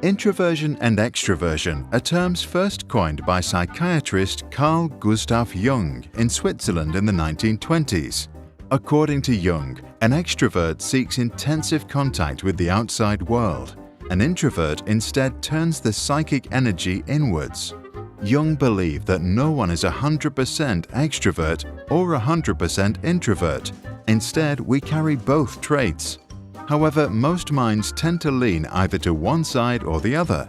Introversion and extraversion are terms first coined by psychiatrist Carl Gustav Jung in Switzerland in the 1920s. According to Jung, an extrovert seeks intensive contact with the outside world. An introvert instead turns the psychic energy inwards. Jung believed that no one is 100% extrovert or 100% introvert. Instead, we carry both traits. However, most minds tend to lean either to one side or the other.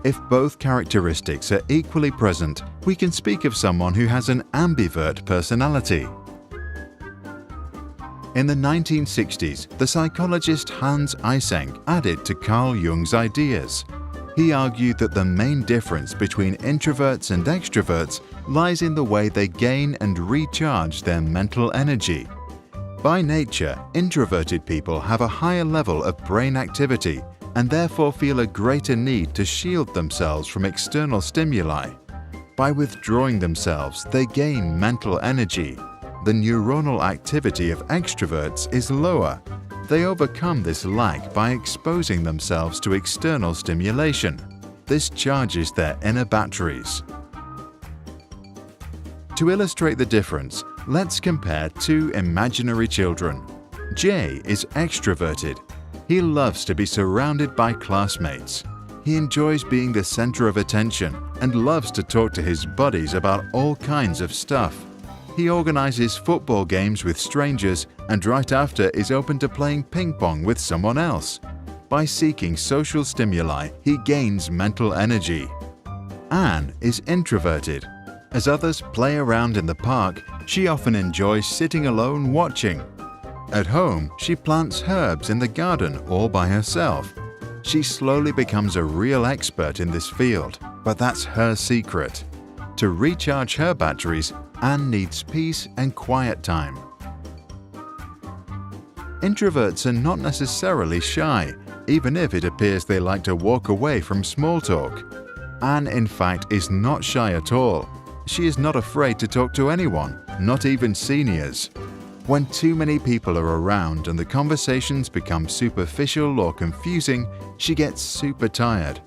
If both characteristics are equally present, we can speak of someone who has an ambivert personality. In the 1960s, the psychologist Hans Eysenck added to Carl Jung's ideas. He argued that the main difference between introverts and extroverts lies in the way they gain and recharge their mental energy. By nature, introverted people have a higher level of brain activity and therefore feel a greater need to shield themselves from external stimuli. By withdrawing themselves, they gain mental energy. The neuronal activity of extroverts is lower. They overcome this lack by exposing themselves to external stimulation. This charges their inner batteries. To illustrate the difference, let's compare two imaginary children. Jay is extroverted. He loves to be surrounded by classmates. He enjoys being the center of attention and loves to talk to his buddies about all kinds of stuff. He organizes football games with strangers and right after is open to playing ping pong with someone else. By seeking social stimuli, he gains mental energy. Anne is introverted. As others play around in the park, she often enjoys sitting alone watching. At home, she plants herbs in the garden all by herself. She slowly becomes a real expert in this field, but that's her secret. To recharge her batteries, Anne needs peace and quiet time. Introverts are not necessarily shy, even if it appears they like to walk away from small talk. Anne, in fact, is not shy at all. She is not afraid to talk to anyone, not even seniors. When too many people are around and the conversations become superficial or confusing, she gets super tired.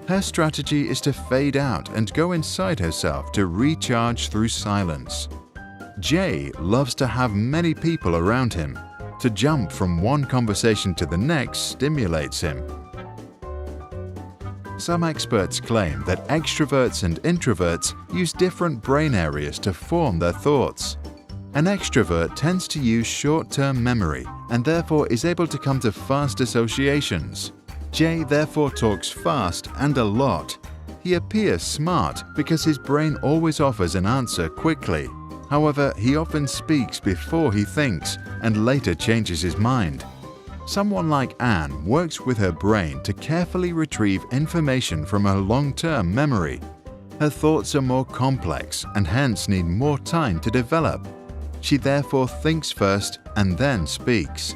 Her strategy is to fade out and go inside herself to recharge through silence. Jay loves to have many people around him. To jump from one conversation to the next stimulates him. Some experts claim that extroverts and introverts use different brain areas to form their thoughts. An extrovert tends to use short-term memory and therefore is able to come to fast associations. Jay therefore talks fast and a lot. He appears smart because his brain always offers an answer quickly. However, he often speaks before he thinks and later changes his mind. Someone like Anne works with her brain to carefully retrieve information from her long-term memory. Her thoughts are more complex and hence need more time to develop. She therefore thinks first and then speaks.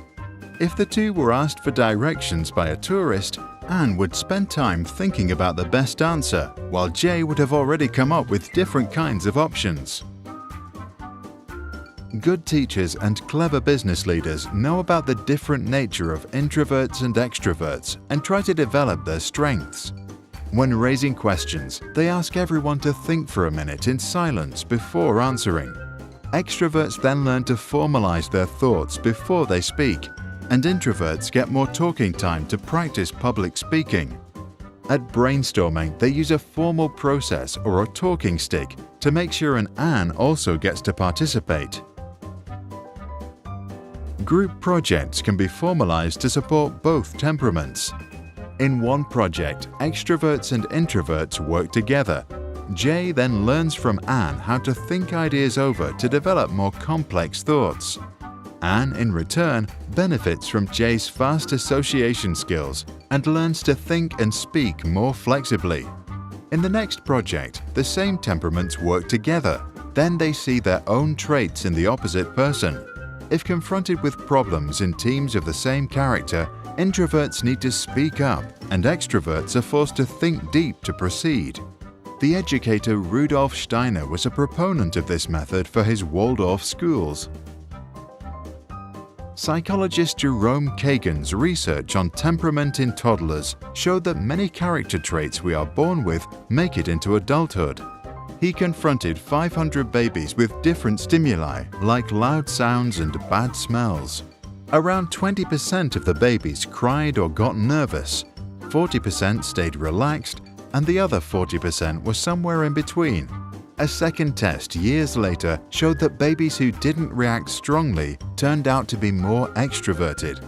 If the two were asked for directions by a tourist, Anne would spend time thinking about the best answer, while Jay would have already come up with different kinds of options. Good teachers and clever business leaders know about the different nature of introverts and extroverts and try to develop their strengths. When raising questions, they ask everyone to think for a minute in silence before answering. Extroverts then learn to formalize their thoughts before they speak, and introverts get more talking time to practice public speaking. At brainstorming, they use a formal process or a talking stick to make sure Anne also gets to participate. Group projects can be formalized to support both temperaments. In one project, extroverts and introverts work together. Jay then learns from Anne how to think ideas over to develop more complex thoughts. Anne, in return, benefits from Jay's fast association skills and learns to think and speak more flexibly. In the next project, the same temperaments work together. Then they see their own traits in the opposite person. If confronted with problems in teams of the same character, introverts need to speak up and extroverts are forced to think deep to proceed. The educator Rudolf Steiner was a proponent of this method for his Waldorf schools. Psychologist Jerome Kagan's research on temperament in toddlers showed that many character traits we are born with make it into adulthood. He confronted 500 babies with different stimuli, like loud sounds and bad smells. Around 20% of the babies cried or got nervous, 40% stayed relaxed, and the other 40% were somewhere in between. A second test years later showed that babies who didn't react strongly turned out to be more extroverted.